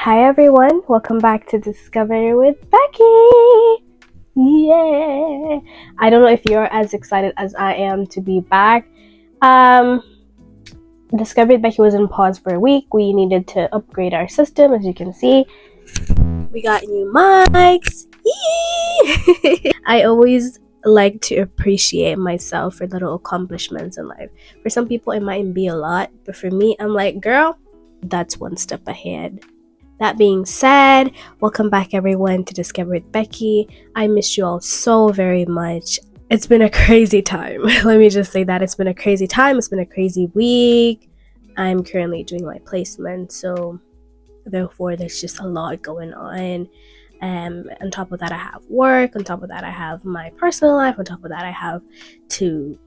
Hi everyone, welcome back to Discovery with Becky. Yeah. I don't know if you're as excited as I am to be back. Discovery with Becky was in pause for a week. We needed to upgrade our system, as you can see. We got new mics. I always like to appreciate myself for little accomplishments in life. For some people it mightn't be a lot, but for me, I'm like, girl, that's one step ahead. That being said, welcome back everyone to Discover with Becky. I missed you all so very much. It's been a crazy time. Let me just say that it's been a crazy time. It's been a crazy week. I'm currently doing my placement, so therefore there's just a lot going on. On top of that, I have work. On top of that, I have my personal life. On top of that, I have to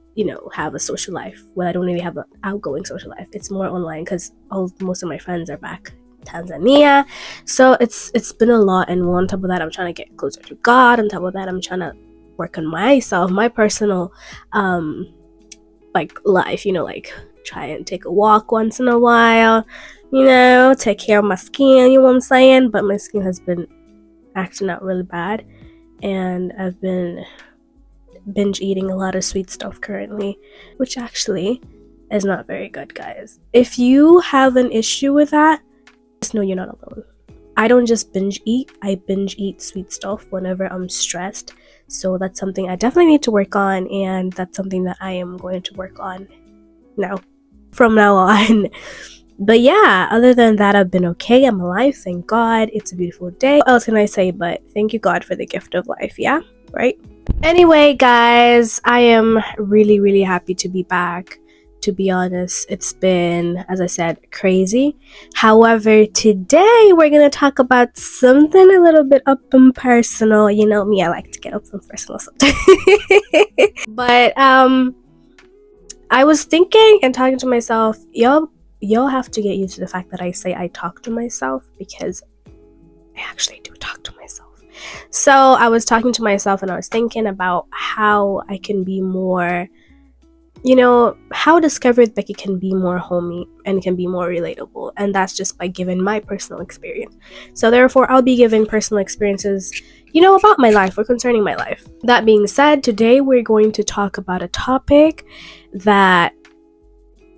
have a social life. Well, I don't really have an outgoing social life. It's more online because most of my friends are back Tanzania, so it's been a lot. And on top of that, I'm trying to get closer to God. On top of that, I'm trying to work on myself, my personal life, like try and take a walk once in a while, take care of my skin, you know what I'm saying? But my skin has been acting out really bad, and I've been binge eating a lot of sweet stuff currently, which actually is not very good, guys. If you have an issue with that, just know you're not alone. I don't just binge eat, I binge eat sweet stuff whenever I'm stressed. So that's something I definitely need to work on, and that's something that I am going to work on from now on. But yeah, other than that, I've been okay. I'm alive, thank God. It's a beautiful day. What else can I say but thank you God for the gift of life, yeah? Right? Anyway, guys, I am really, really happy to be back. To be honest, it's been, as I said, crazy. However, today we're going to talk about something a little bit up and personal. You know me, I like to get up and personal sometimes. But I was thinking and talking to myself, y'all have to get used to the fact that I say I talk to myself, because I actually do talk to myself. So I was talking to myself and I was thinking about how I can be more, how Discover with Becky can be more homey and can be more relatable, and that's just by giving my personal experience. So therefore, I'll be giving personal experiences, about my life or concerning my life. That being said, today we're going to talk about a topic that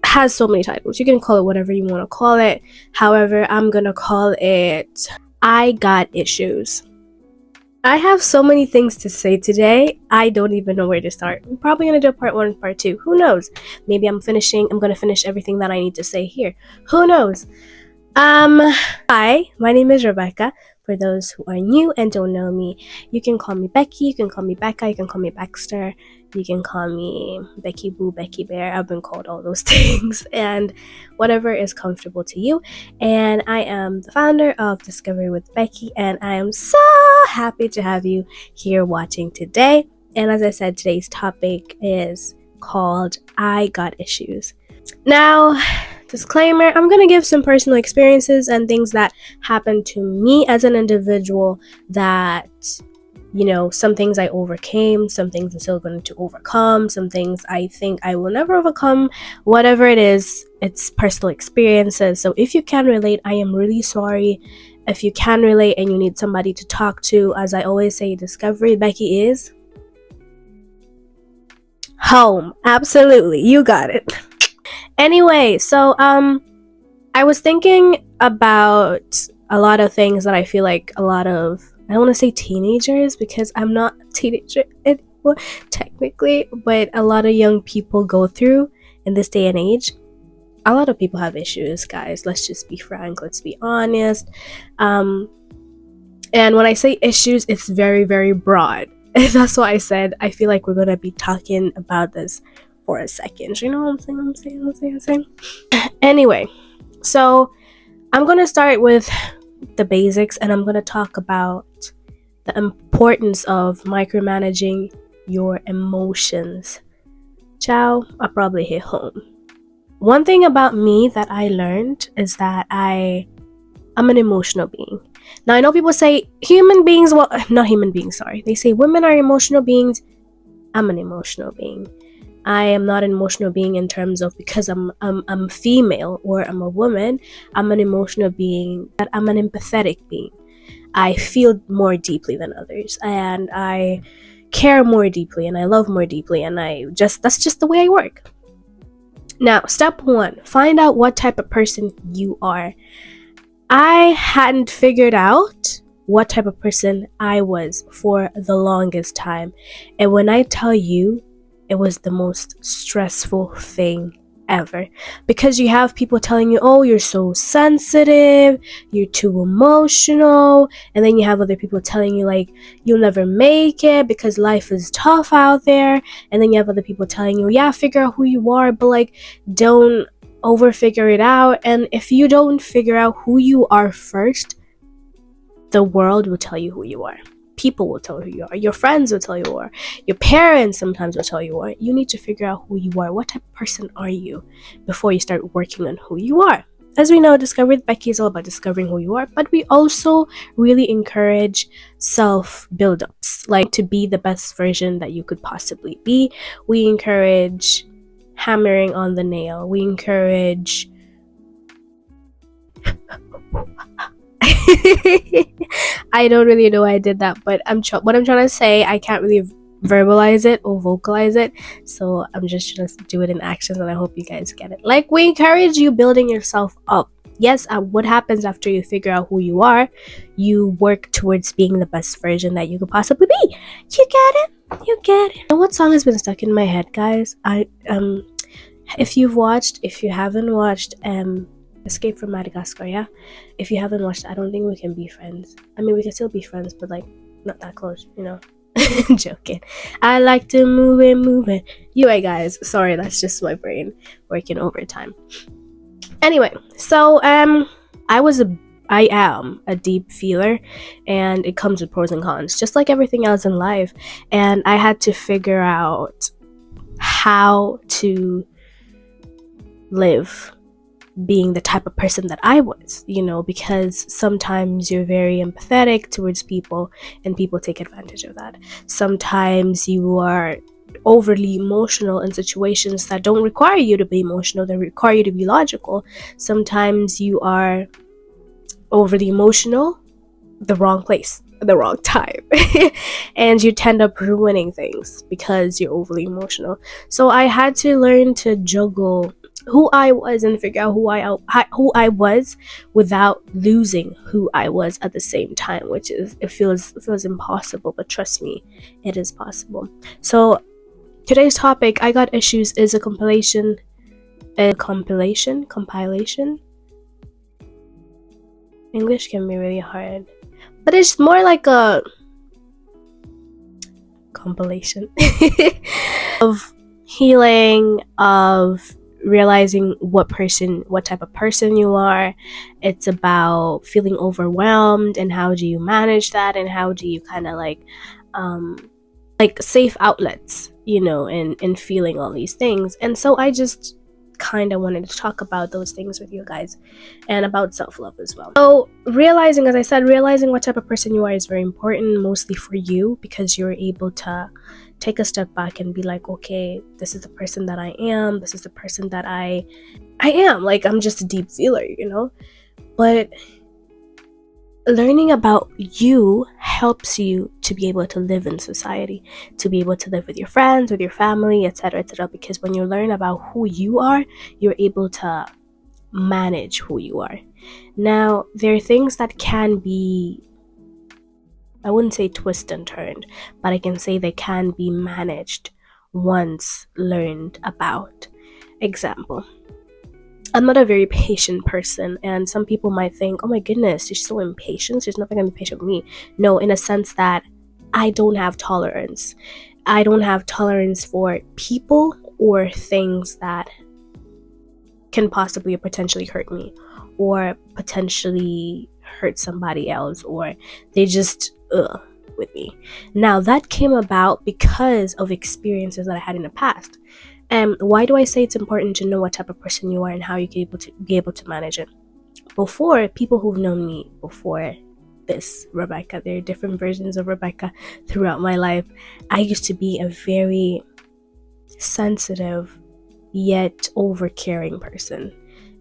has so many titles. You can call it whatever you want to call it. However, I'm gonna call it I Got Issues. I have so many things to say today, I don't even know where to start. I'm probably going to do a part 1 and part 2. Who knows? Maybe I'm going to finish everything that I need to say here. Who knows? Hi, my name is Rebecca. For those who are new and don't know me, you can call me Becky, you can call me Becca, you can call me Baxter, you can call me Becky Boo, Becky Bear. I've been called all those things, and whatever is comfortable to you. And I am the founder of Discovery with Becky, and I am so happy to have you here watching today. And as I said, today's topic is called I Got Issues. Now, disclaimer, I'm going to give some personal experiences and things that happened to me as an individual that, some things I overcame, some things I'm still going to overcome, some things I think I will never overcome. Whatever it is, it's personal experiences. So if you can relate, I am really sorry. If you can relate and you need somebody to talk to, as I always say, Discovery Becky is home. Absolutely. You got it. Anyway, so I was thinking about a lot of things that I feel like a lot of, I don't want to say teenagers because I'm not a teenager anymore technically, but a lot of young people go through in this day and age. A lot of people have issues, guys. Let's just be frank. Let's be honest. And when I say issues, it's very, very broad. That's why I said I feel like we're going to be talking about this for a second. You know what I'm saying? Anyway, so I'm going to start with the basics, and I'm going to talk about the importance of micromanaging your emotions. Ciao, I probably hit home. One thing about me that I learned is that I'm an emotional being. Now, I know people say human beings, well, not human beings, sorry. They say women are emotional beings. I'm an emotional being. I am not an emotional being in terms of because I'm female or I'm a woman. I'm an emotional being, that I'm an empathetic being. I feel more deeply than others, and I care more deeply, and I love more deeply, and that's just the way I work. Now, step 1, find out what type of person you are. I hadn't figured out what type of person I was for the longest time. And when I tell you, it was the most stressful thing ever. Because you have people telling you, oh, you're so sensitive, you're too emotional. And then you have other people telling you, like, you'll never make it because life is tough out there. And then you have other people telling you, yeah, figure out who you are, but like, don't over figure it out. And if you don't figure out who you are first, the world will tell you who you are. People will tell you who you are. Your friends will tell you who you are. Your parents sometimes will tell you who you are. You need to figure out who you are. What type of person are you before you start working on who you are? As we know, Discover with Becky is all about discovering who you are, but we also really encourage self build-ups, like to be the best version that you could possibly be. We encourage hammering on the nail. We encourage I don't really know why I did that, but what I'm trying to say, I can't really verbalize it or vocalize it, so I'm just trying to do it in actions, and I hope you guys get it. Like, we encourage you building yourself up. Yes, what happens after you figure out who you are, you work towards being the best version that you could possibly be. You get it? You get it. And what song has been stuck in my head, guys? If you haven't watched Escape from Madagascar, yeah? If you haven't watched it, I don't think we can be friends. I mean, we can still be friends, but like, not that close, you know? Joking. I like to move it. You right, guys. Sorry, that's just my brain working overtime. Anyway, so I am a deep feeler, and it comes with pros and cons, just like everything else in life. And I had to figure out how to live being the type of person that I was, you know, because sometimes you're very empathetic towards people and people take advantage of that. Sometimes you are overly emotional in situations that don't require you to be emotional, they require you to be logical. Sometimes you are overly emotional, the wrong place, the wrong time, and you tend up ruining things because you're overly emotional. So I had to learn to juggle who I was and figure out who I was without losing who I was at the same time, which is, it feels impossible, but trust me, it is possible. So today's topic, I Got Issues, is a compilation. English can be really hard, but it's more like a compilation of healing, of realizing what type of person you are. It's about feeling overwhelmed and how do you manage that, and how do you kind of like safe outlets, you know, in feeling all these things. And so I just kind of wanted to talk about those things with you guys, and about self-love as well. So realizing what type of person you are is very important, mostly for you, because you're able to take a step back and be like, okay, this is the person that I am, this is the person that I am. Like, I'm just a deep feeler, you know. But learning about you helps you to be able to live in society, to be able to live with your friends, with your family, etc., etc. Because when you learn about who you are, you're able to manage who you are. Now, there are things that can be, I wouldn't say twist and turned, but I can say they can be managed once learned about. Example, I'm not a very patient person, and some people might think, oh my goodness, she's so impatient, she's never going to be patient with me. No, in a sense that I don't have tolerance. I don't have tolerance for people or things that can possibly or potentially hurt me, or potentially hurt somebody else, or they just with me. Now, that came about because of experiences that I had in the past. And why do I say it's important to know what type of person you are and how you can be able to manage it? Before, people who've known me before this Rebecca, there are different versions of Rebecca throughout my life. I used to be a very sensitive yet over-caring person,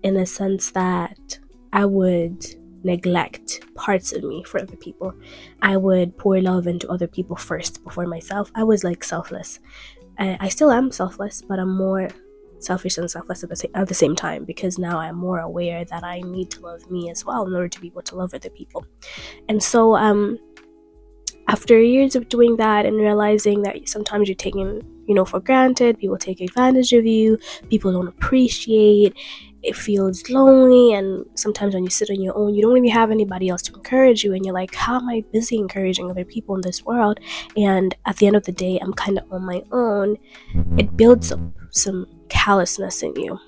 in the sense that I would neglect parts of me for other people. I would pour love into other people first before myself. I was like selfless. I still am selfless, but I'm more selfish and selfless at the same time, because now I'm more aware that I need to love me as well in order to be able to love other people. And so after years of doing that and realizing that sometimes you're taken, for granted, people take advantage of you, people don't appreciate, it feels lonely, and sometimes when you sit on your own, you don't really have anybody else to encourage you, and you're like, how am I busy encouraging other people in this world? And at the end of the day, I'm kind of on my own. It builds up some callousness in you,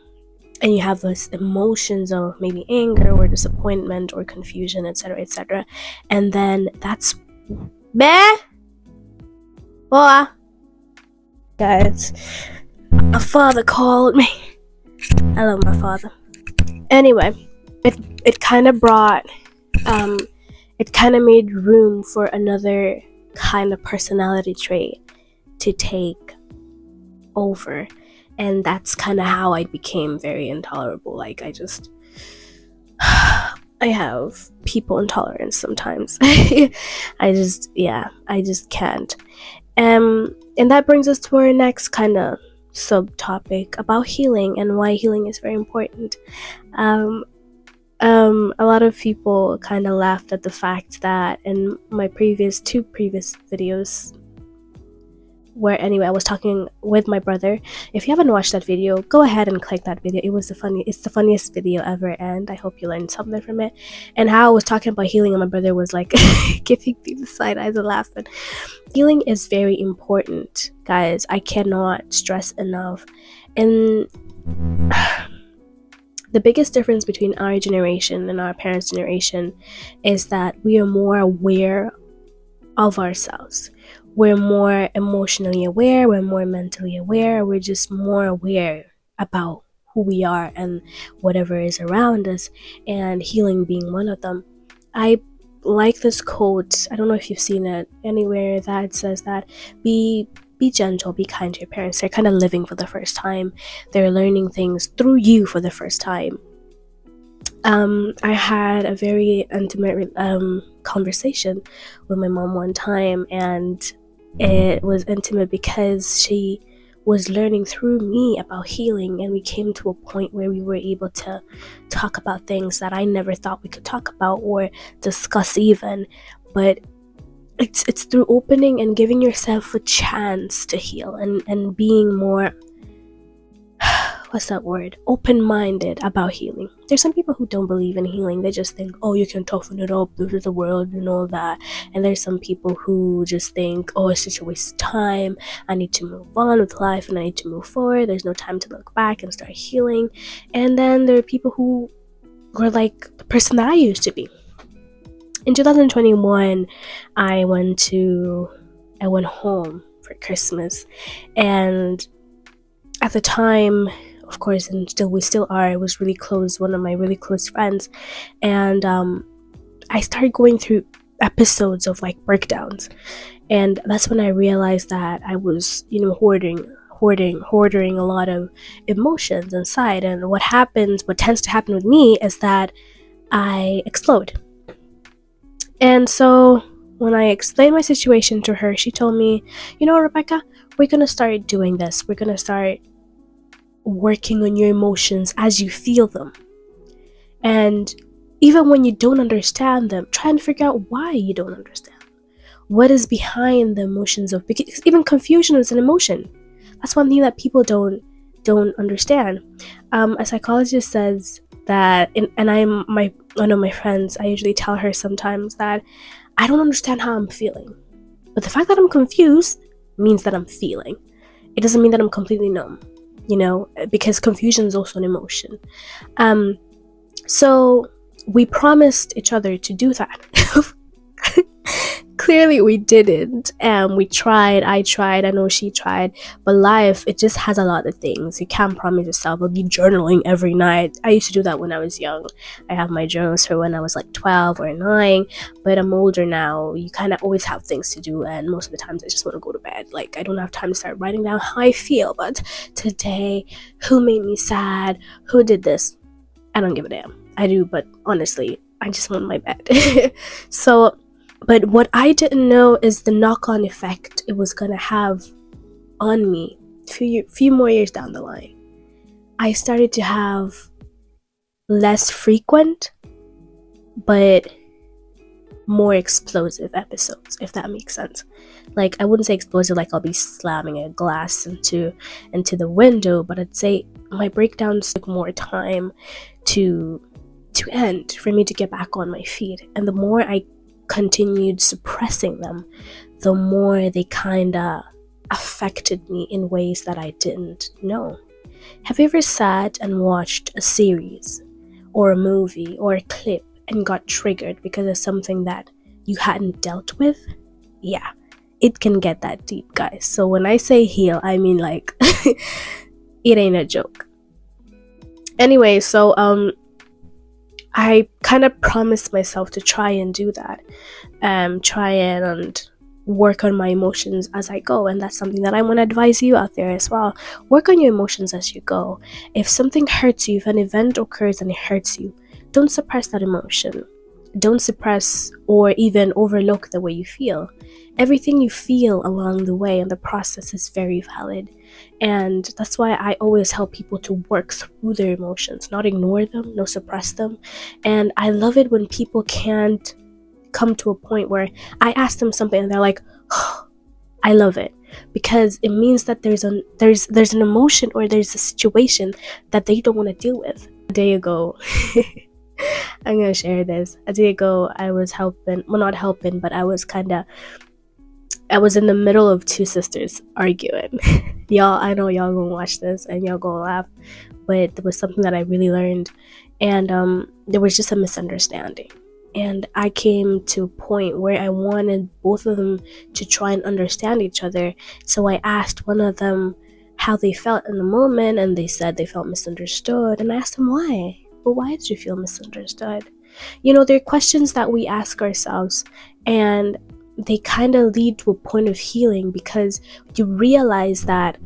and you have those emotions of maybe anger or disappointment or confusion, etc., etc. And then that's boy, guys, my father called me. I love my father. Anyway, it kind of brought it kind of made room for another kind of personality trait to take over, and that's kind of how I became very intolerable. Like, I have people intolerance sometimes. I just can't. And that brings us to our next kind of subtopic about healing and why healing is very important. A lot of people kind of laughed at the fact that in my two previous videos, where I was talking with my brother. If you haven't watched that video, go ahead and click that video. It's the funniest video ever, and I hope you learned something from it. And how I was talking about healing, and my brother was like giving me the side eyes and laughing. Healing is very important, guys. I cannot stress enough. And the biggest difference between our generation and our parents' generation is that we are more aware of ourselves. We're more emotionally aware, we're more mentally aware, we're just more aware about who we are and whatever is around us, and healing being one of them. I like this quote, I don't know if you've seen it anywhere, that says that be gentle, be kind to your parents. They're kind of living for the first time. They're learning things through you for the first time. I had a very intimate conversation with my mom one time, and it was intimate because she was learning through me about healing, and we came to a point where we were able to talk about things that I never thought we could talk about or discuss even. But it's through opening and giving yourself a chance to heal, and being more open-minded about healing. There's some people who don't believe in healing. They just think, oh, you can toughen it up, this is the world and all that. And there's some people who just think, oh, it's such a waste of time, I need to move on with life and I need to move forward, there's no time to look back and start healing. And then there are people who were like the person that I used to be. In 2021, I went home for Christmas, and at the time, of course, and we still are, I was really close, one of my really close friends, and I started going through episodes of like breakdowns, and that's when I realized that I was, hoarding a lot of emotions inside. And what tends to happen with me is that I explode. And so when I explained my situation to her, she told me, Rebecca, we're gonna start doing this. We're gonna start working on your emotions as you feel them. And even when you don't understand them, try and figure out why you don't understand. What is behind the emotions because even confusion is an emotion. That's one thing that people don't understand. A psychologist says that, and one of my friends, I usually tell her sometimes that I don't understand how I'm feeling. But the fact that I'm confused means that I'm feeling. It doesn't mean that I'm completely numb, because confusion is also an emotion. So we promised each other to do that. Clearly we didn't. We tried, I tried, I know she tried, but life, it just has a lot of things. You can't promise yourself. I'll be journaling every night. I used to do that when I was young. I have my journals for when I was like 12 or 9, but I'm older now. You kind of always have things to do, and most of the times I just want to go to bed. Like, I don't have time to start writing down how I feel, but today, who made me sad, who did this, I don't give a damn. I do, but honestly, I just want my bed. So, but what I didn't know is the knock-on effect it was gonna have on me few more years down the line. I started to have less frequent, but more explosive episodes, if that makes sense. Like, I wouldn't say explosive like I'll be slamming a glass into the window, but I'd say my breakdowns took more time to end for me to get back on my feet. And the more I continued suppressing them, the more they kinda affected me in ways that I didn't know. Have you ever sat and watched a series or a movie or a clip and got triggered because of something that you hadn't dealt with? Yeah, it can get that deep, guys. So when I say heal, I mean like it ain't a joke. Anyway, so I kind of promised myself to try and do that, try and work on my emotions as I go. And that's something that I want to advise you out there as well. Work on your emotions as you go. If something hurts you, if an event occurs and it hurts you, don't suppress that emotion. Don't suppress or even overlook the way you feel. Everything you feel along the way and the process is very valid. And that's why I always help people to work through their emotions, not ignore them, not suppress them. And I love it when people can't come to a point where I ask them something and they're like, oh, I love it, because it means that there's an emotion or there's a situation that they don't want to deal with. A day ago, I'm gonna share this. A day ago, I was helping, well, not helping, but I was in the middle of two sisters arguing. Y'all, I know y'all gonna watch this and y'all gonna laugh, but there was something that I really learned, and there was just a misunderstanding. And I came to a point where I wanted both of them to try and understand each other. So I asked one of them how they felt in the moment, and they said they felt misunderstood. And I asked them why. But why did you feel misunderstood? You know, there are questions that we ask ourselves, and they kind of lead to a point of healing, because you realize that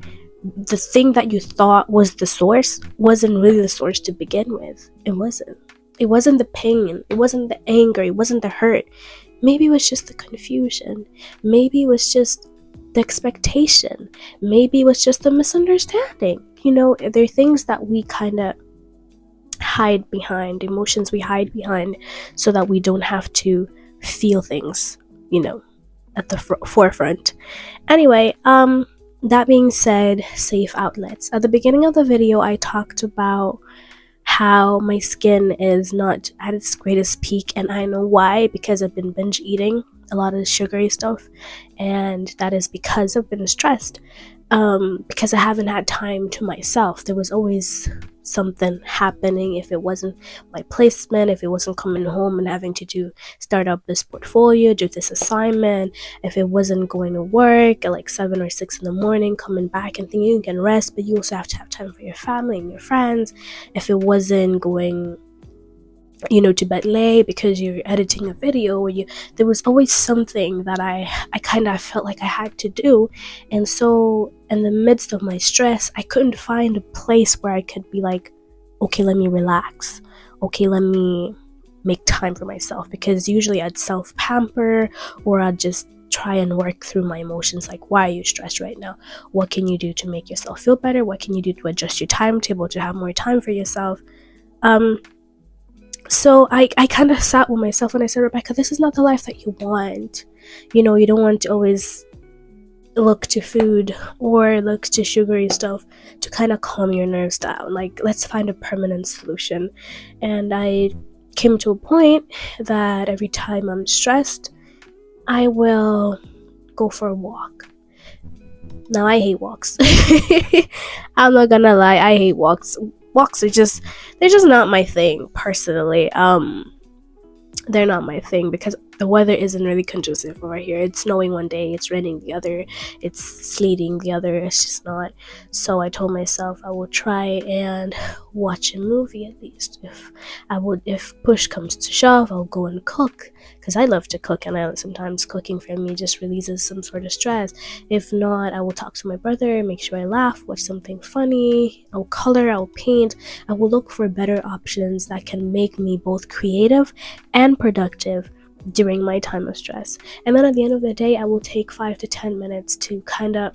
the thing that you thought was the source wasn't really the source to begin with. It wasn't. It wasn't the pain. It wasn't the anger. It wasn't the hurt. Maybe it was just the confusion. Maybe it was just the expectation. Maybe it was just the misunderstanding. You know, there are things that we kind of hide behind, emotions we hide behind, so that we don't have to feel things, you know, at the forefront. Anyway, that being said, safe outlets. At the beginning of the video, I talked about how my skin is not at its greatest peak, and I know why, because I've been binge eating a lot of sugary stuff, and that is because I've been stressed, because I haven't had time to myself. There was always something happening. If it wasn't my placement, if it wasn't coming home and having to start up this portfolio, do this assignment, if it wasn't going to work at like 7 or 6 in the morning, coming back and thinking you can rest, but you also have to have time for your family and your friends, if it wasn't going, you know, to bed late because you're editing a video, or there was always something that I kind of felt like I had to do. And so in the midst of my stress, I couldn't find a place where I could be like, okay, let me relax, okay, let me make time for myself, because usually I'd self-pamper, or I'd just try and work through my emotions, like, why are you stressed right now? What can you do to make yourself feel better? What can you do to adjust your timetable to have more time for yourself? So I kind of sat with myself and I said, Rebecca, this is not the life that you want. You know, you don't want to always look to food or look to sugary stuff to kind of calm your nerves down. Like, let's find a permanent solution. And I came to a point that every time I'm stressed, I will go for a walk. Now, I hate walks. I'm not gonna lie, I hate walks. Walks are they're just not my thing personally. They're not my thing, because the weather isn't really conducive over here. It's snowing one day, it's raining the other, it's sleeting the other. It's just not. So I told myself I will try and watch a movie at least. If push comes to shove, I'll go and cook, because I love to cook, and sometimes cooking for me just releases some sort of stress. If not, I will talk to my brother, make sure I laugh, watch something funny. I'll color, I'll paint. I will look for better options that can make me both creative and productive during my time of stress. And then at the end of the day, I will take 5 to 10 minutes to kind of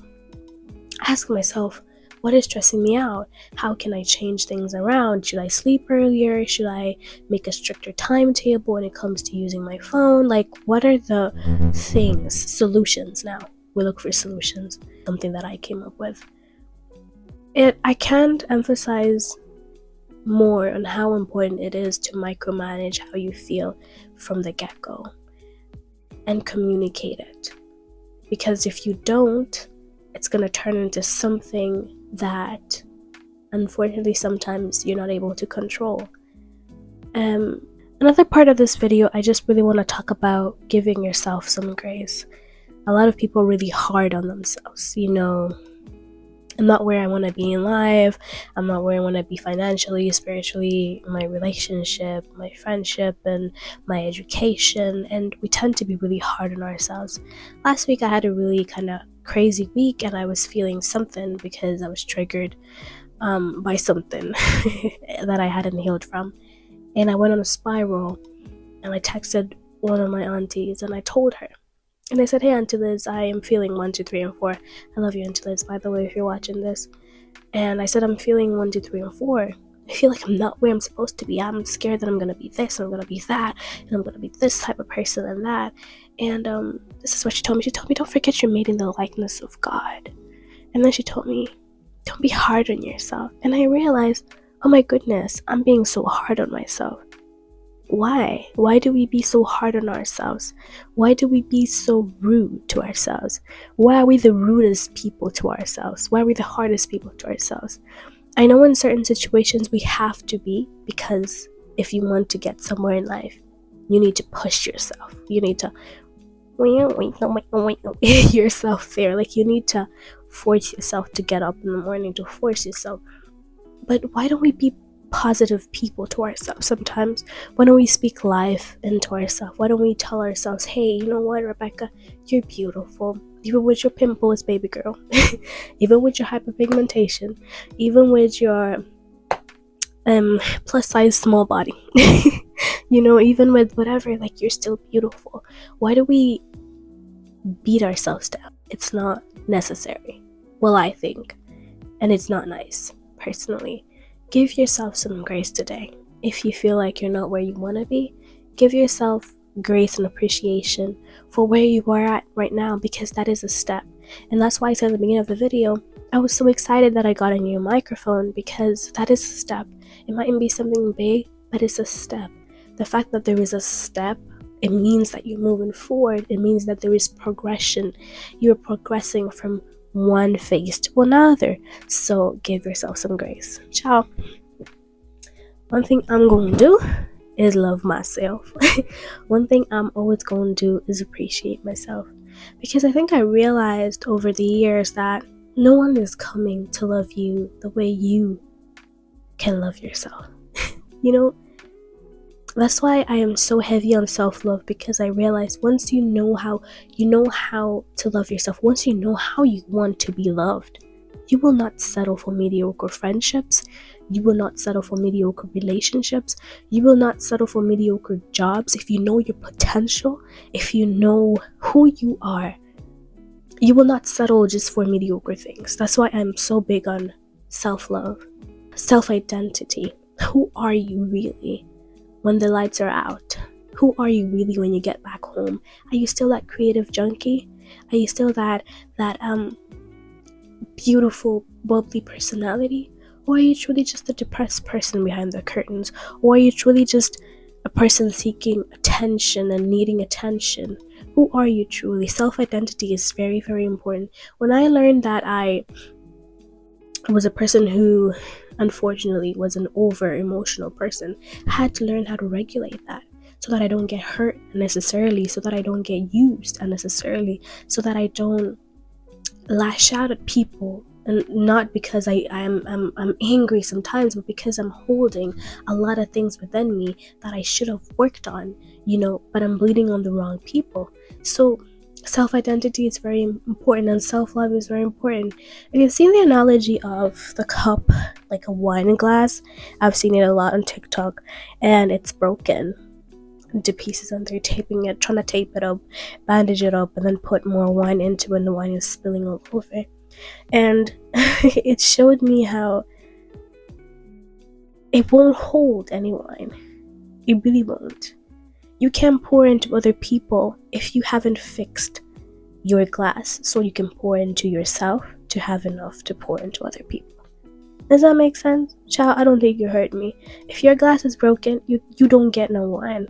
ask myself, what is stressing me out? How can I change things around? Should I sleep earlier? Should I make a stricter timetable when it comes to using my phone? Like, what are the solutions now? We look for solutions, something that I came up with. I can't emphasize more on how important it is to micromanage how you feel from the get-go and communicate it, because if you don't, it's going to turn into something that unfortunately sometimes you're not able to control. Another part of this video, I just really want to talk about giving yourself some grace. A lot of people are really hard on themselves. I'm not where I want to be in life. I'm not where I want to be financially, spiritually, my relationship, my friendship, and my education. And we tend to be really hard on ourselves. Last week, I had a really kind of crazy week, and I was feeling something because I was triggered by something that I hadn't healed from. And I went on a spiral, and I texted one of my aunties, and I told her. And I said, hey, Auntie Liz, I am feeling 1, 2, 3, and 4. I love you, Auntie Liz, by the way, if you're watching this. And I said, I'm feeling 1, 2, 3, and 4. I feel like I'm not where I'm supposed to be. I'm scared that I'm going to be this, and I'm going to be that, and I'm going to be this type of person and that. And this is what she told me. She told me, don't forget you're made in the likeness of God. And then she told me, don't be hard on yourself. And I realized, oh my goodness, I'm being so hard on myself. Why? Why do we be so hard on ourselves? Why do we be so rude to ourselves? Why are we the rudest people to ourselves? Why are we the hardest people to ourselves? I know in certain situations we have to be, because if you want to get somewhere in life, you need to push yourself. You need to yourself there. Like, you need to force yourself to get up in the morning, to force yourself. But why don't we be positive people to ourselves sometimes? Why don't we speak life into ourselves? Why don't we tell ourselves, hey, you know what, Rebecca, you're beautiful, even with your pimples, baby girl, even with your hyperpigmentation, even with your plus size small body, even with whatever, like, you're still beautiful. Why do we beat ourselves down? It's not necessary. Well, I think, and it's not nice, personally. Give yourself some grace today. If you feel like you're not where you want to be, give yourself grace and appreciation for where you are at right now, because that is a step. And that's why I said at the beginning of the video, I was so excited that I got a new microphone, because that is a step. It mightn't be something big, but it's a step. The fact that there is a step, it means that you're moving forward. It means that there is progression. You're progressing from one phase to another. So give yourself some grace. Ciao. One thing I'm going to do is love myself. One thing I'm always going to do is appreciate myself, because I think I realized over the years that no one is coming to love you the way you can love yourself. That's why I am so heavy on self-love, because I realized once you know how to love yourself, once you know how you want to be loved, you will not settle for mediocre friendships. You will not settle for mediocre relationships. You will not settle for mediocre jobs. If you know your potential, if you know who you are, you will not settle just for mediocre things. That's why I'm so big on self-love, self-identity. Who are you really when the lights are out? Who are you really when you get back home? Are you still that creative junkie? Are you still that beautiful, bubbly personality? Or are you truly just a depressed person behind the curtains? Or are you truly just a person seeking attention and needing attention? Who are you truly? Self-identity is very, very important. When I learned that I was a person who unfortunately was an over emotional person, I had to learn how to regulate that. so that I don't get hurt unnecessarily, so that I don't get used unnecessarily, so that I don't lash out at people. And not because I'm angry sometimes, but because I'm holding a lot of things within me that I should have worked on, but I'm bleeding on the wrong people. So self-identity is very important, and self-love is very important. And you've seen the analogy of the cup, like a wine glass. I've seen it a lot on TikTok, and it's broken into pieces, and they're taping it, trying to tape it up, bandage it up, and then put more wine into it, and the wine is spilling all over it. And it showed me how it won't hold any wine. It really won't. You can't pour into other people if you haven't fixed your glass so you can pour into yourself to have enough to pour into other people. Does that make sense? Child, I don't think you heard me. If your glass is broken, you don't get no wine.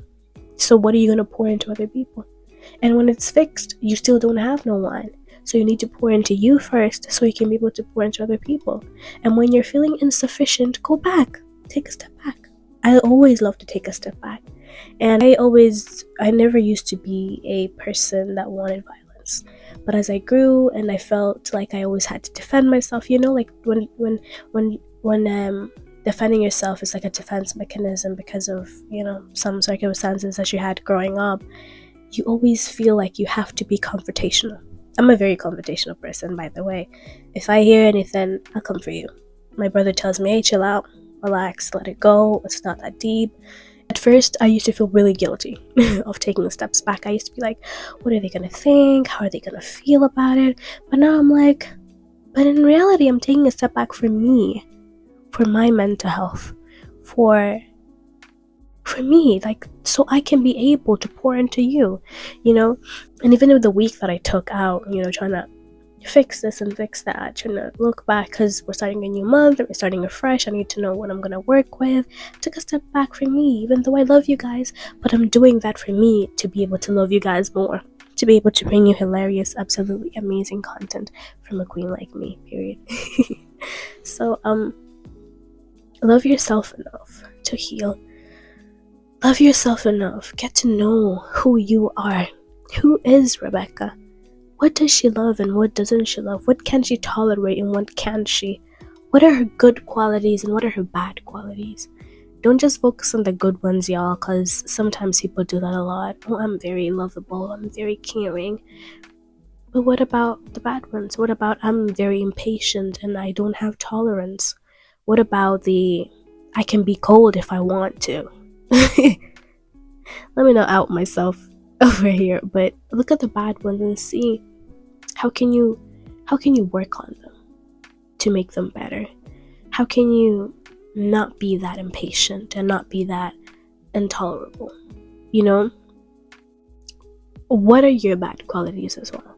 So what are you going to pour into other people? And when it's fixed, you still don't have no wine. So you need to pour into you first so you can be able to pour into other people. And when you're feeling insufficient, go back. Take a step back. I always love to take a step back. And I never used to be a person that wanted violence. But as I grew and I felt like I always had to defend myself, like when defending yourself is like a defense mechanism because of, some circumstances that you had growing up, you always feel like you have to be confrontational. I'm a very confrontational person, by the way. If I hear anything, I'll come for you. My brother tells me, hey, chill out, relax, let it go, it's not that deep. At first, I used to feel really guilty of taking the steps back. I used to be like, what are they going to think? How are they going to feel about it? But now I'm like, but in reality, I'm taking a step back for me, for my mental health, for me, like, so I can be able to pour into you, and even with the week that I took out, trying to fix this and fix that, trying to look back, because we're starting a new month, we're starting afresh, I need to know what I'm going to work with. I took a step back for me, even though I love you guys, but I'm doing that for me to be able to love you guys more, to be able to bring you hilarious, absolutely amazing content from a queen like me, period. So, love yourself enough to heal. Love yourself enough. Get to know who you are. Who is Rebecca? What does she love and what doesn't she love? What can she tolerate and what can't she? What are her good qualities and what are her bad qualities? Don't just focus on the good ones, y'all, because sometimes people do that a lot. Oh, I'm very lovable. I'm very caring. But what about the bad ones? What about I'm very impatient and I don't have tolerance? What about I can be cold if I want to? Let me not out myself over here, but look at the bad ones and see how can you work on them to make them better. How can you not be that impatient and not be that intolerable? What are your bad qualities as well?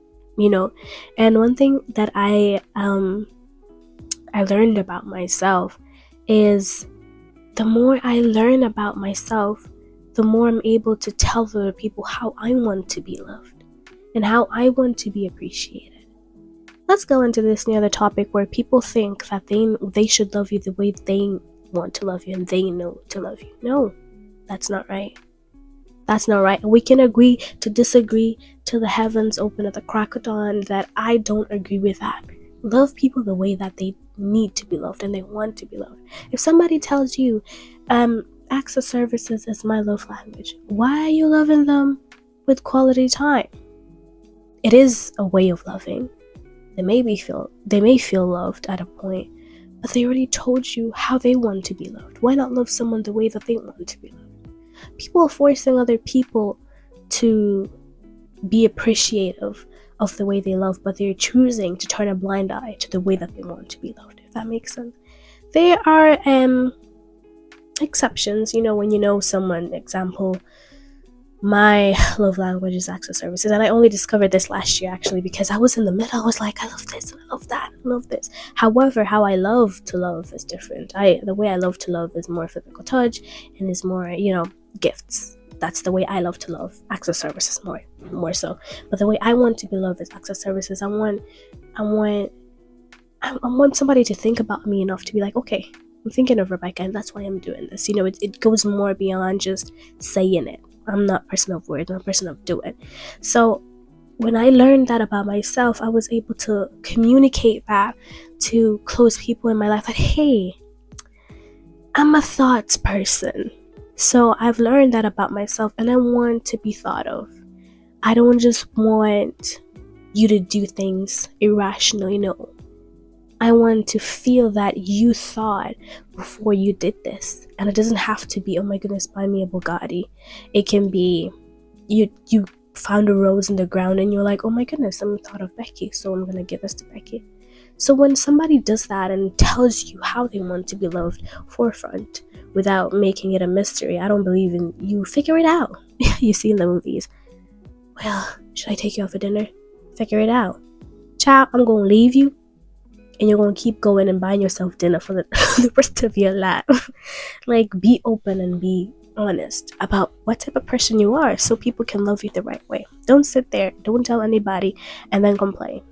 And one thing that I learned about myself is the more I learn about myself, the more I'm able to tell other people how I want to be loved and how I want to be appreciated. Let's go into this other topic where people think that they should love you the way they want to love you and they know to love you. No, that's not right. That's not right. We can agree to disagree till the heavens open at the crack of dawn that I don't agree with that. Love people the way that they need to be loved and they want to be loved. If somebody tells you, acts of services is my love language, why are you loving them with quality time? It is a way of loving. They may feel loved at a point, but they already told you how they want to be loved. Why not love someone the way that they want to be loved? People are forcing other people to be appreciative of the way they love, but they're choosing to turn a blind eye to the way that they want to be loved, if that makes sense. There are exceptions, when you know someone. Example, my love language is acts of services, and I only discovered this last year actually, because I was in the middle. I was like, I love this and I love that, I love this. However, how I love to love is different. The way I love to love is more physical touch and is more, gifts. That's the way I love to love. Acts of services more so. But the way I want to be loved is acts of services. I want somebody to think about me enough to be like, okay, I'm thinking of Rebecca and that's why I'm doing this. It goes more beyond just saying it. I'm not a person of words, I'm a person of doing. So when I learned that about myself, I was able to communicate that to close people in my life that, hey, I'm a thoughts person. So I've learned that about myself, and I want to be thought of. I don't just want you to do things irrationally, no. I want to feel that you thought before you did this. And it doesn't have to be, oh my goodness, buy me a Bugatti. It can be you found a rose in the ground and you're like, oh my goodness, I'm thought of Becky, so I'm gonna give this to Becky. So when somebody does that and tells you how they want to be loved forefront without making it a mystery, I don't believe in you figure it out. You see in the movies, well, should I take you out for dinner? Figure it out. Child, I'm gonna leave you and you're gonna keep going and buying yourself dinner for the rest of your life. Like, be open and be honest about what type of person you are so people can love you the right way. Don't sit there, don't tell anybody and then complain.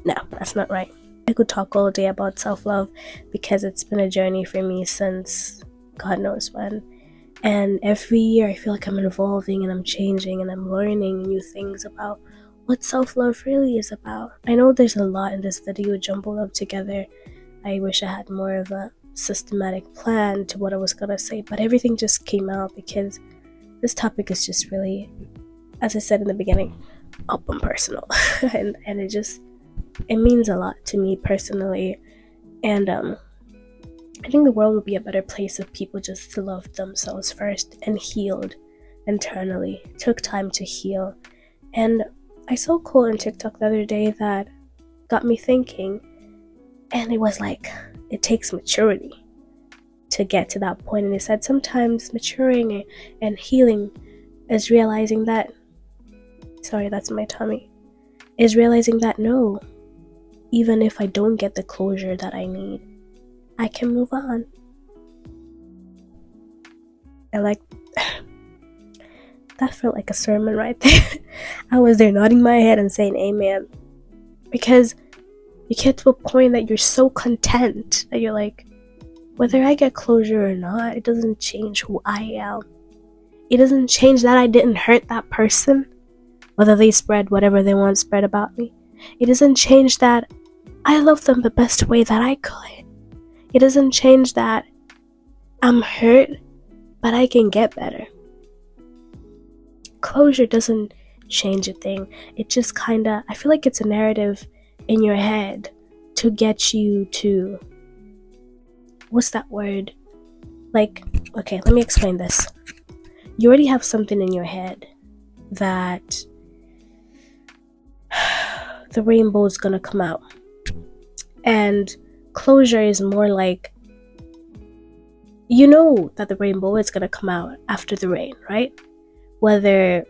No, that's not right. I could talk all day about self-love because it's been a journey for me since God knows when. And every year I feel like I'm evolving and I'm changing and I'm learning new things about what self-love really is about. I know there's a lot in this video jumbled up together. I wish I had more of a systematic plan to what I was gonna say, but everything just came out because this topic is just really, as I said in the beginning, up and personal. and it means a lot to me personally. And I think the world would be a better place if people just loved themselves first and healed internally, took time to heal. And I saw a quote on TikTok the other day that got me thinking, and it was like, it takes maturity to get to that point. And it said sometimes maturing and healing is realizing that, sorry, that's my tummy, is realizing that no, even if I don't get the closure that I need, I can move on. And like, that felt like a sermon right there. I was there nodding my head and saying amen. Because you get to a point that you're so content that you're like, whether I get closure or not, it doesn't change who I am. It doesn't change that I didn't hurt that person, whether they spread whatever they want spread about me. It doesn't change that I love them the best way that I could. It doesn't change that I'm hurt, but I can get better. Closure doesn't change a thing. It just kinda, I feel like it's a narrative in your head to get you to, what's that word? Like, okay, let me explain this. You already have something in your head that the rainbow is gonna come out. And closure is more like, you know that the rainbow is gonna come out after the rain, right? Whether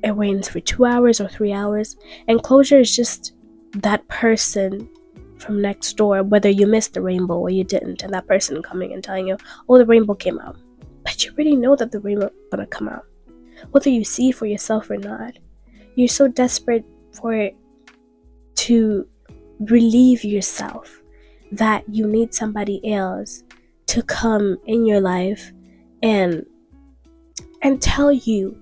it rains for 2 hours or 3 hours. And closure is just that person from next door, whether you missed the rainbow or you didn't, and that person coming and telling you, oh, the rainbow came out. But you already know that the rainbow is gonna come out, whether you see it for yourself or not. You're so desperate for it to relieve yourself that you need somebody else to come in your life and tell you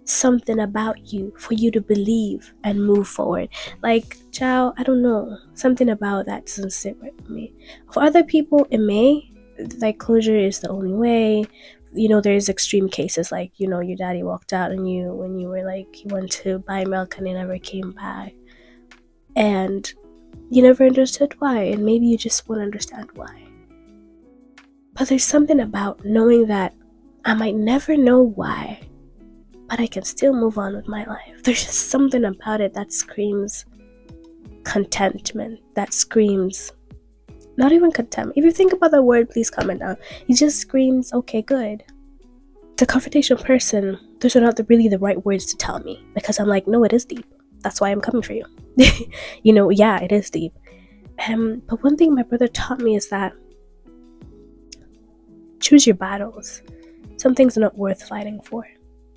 something about you for you to believe and move forward. Like, child, I don't know, something about that doesn't sit right with me. For other people it may, like, closure is the only way. You know, there's extreme cases like, you know, your daddy walked out on you when you were like, you went to buy milk and he never came back, and you never understood why, and maybe you just won't understand why. But there's something about knowing that I might never know why, but I can still move on with my life. There's just something about it that screams contentment, that screams, not even contempt. If you think about the word, please comment down. It just screams, okay, good. As a confrontational person, those are not really the right words to tell me, because I'm like, no, it is deep. That's why I'm coming for you. You know, yeah, it is deep. But one thing my brother taught me is that choose your battles. Some things are not worth fighting for.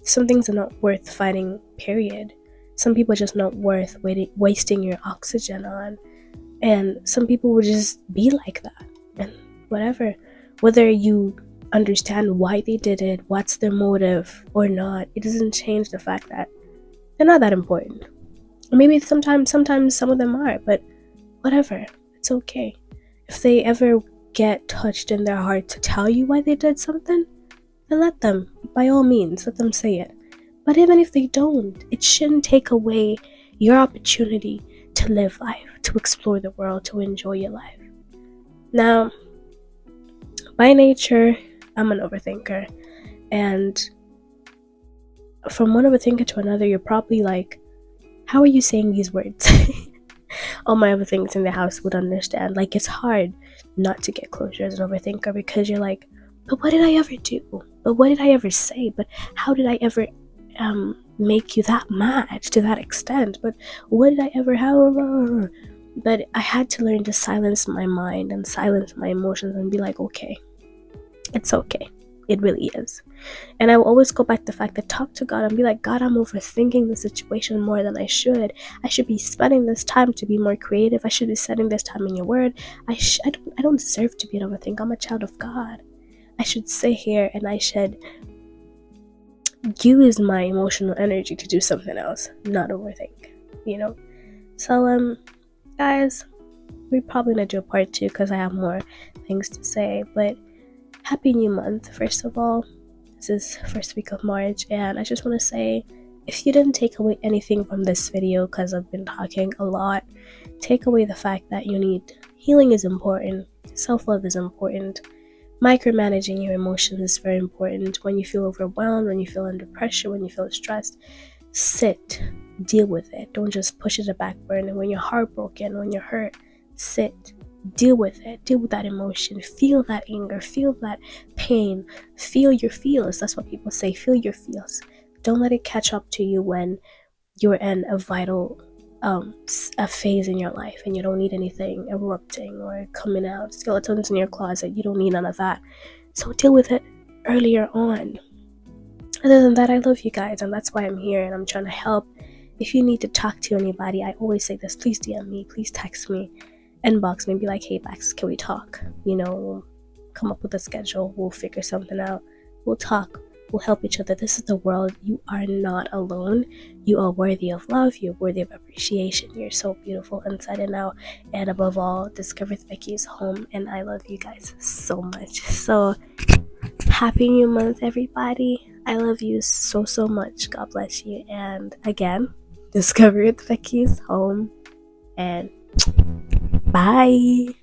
Some things are not worth fighting, period. Some people are just not worth wasting your oxygen on. And some people will just be like that. And whatever. Whether you understand why they did it, what's their motive or not, it doesn't change the fact that they're not that important. Maybe sometimes some of them are, but whatever, it's okay. If they ever get touched in their heart to tell you why they did something, then let them, by all means, let them say it. But even if they don't, it shouldn't take away your opportunity to live life, to explore the world, to enjoy your life. Now, by nature, I'm an overthinker, and from one overthinker to another, you're probably like, how are you saying these words? All my overthinkers in the house would understand. Like, it's hard not to get closure as an overthinker, because you're like, but what did I ever do? But what did I ever say? But how did I ever make you that mad to that extent? But what did I ever have? But I had to learn to silence my mind and silence my emotions and be like, okay, it's okay. It really is. And I will always go back to the fact that talk to God and be like, God, I'm overthinking the situation more than I should. I should be spending this time to be more creative. I should be spending this time in your word. I don't deserve to be an overthinker. I'm a child of God. I should sit here and I should use my emotional energy to do something else, not overthink, So, guys, we're probably gonna do a part 2 because I have more things to say, but happy new month, first of all. This is first week of March, and I just want to say, if you didn't take away anything from this video, because I've been talking a lot, take away the fact that healing is important, self-love is important, micromanaging your emotions is very important. When you feel overwhelmed, when you feel under pressure, when you feel stressed, sit, deal with it. Don't just push it to the back burner. When you're heartbroken, when you're hurt, sit, deal with it. Deal with that emotion. Feel that anger. Feel that pain. Feel your feels. That's what people say. Feel your feels. Don't let it catch up to you when you're in a vital a phase in your life and you don't need anything erupting or coming out, skeletons in your closet. You don't need none of that. So deal with it earlier on. Other than that, I love you guys, and that's why I'm here, and I'm trying to help. If you need to talk to anybody, I always say this: please DM me, please text me, inbox me, be like, hey Bex, can we talk? We'll come up with a schedule, we'll figure something out, we'll talk, we'll help each other. This is the world. You are not alone. You are worthy of love. You're worthy of appreciation. You're so beautiful inside and out. And above all, Discover with Becky is home, and I love you guys so much. So happy new month, everybody. I love you so much. God bless you. And again, Discover with Becky is home, and bye.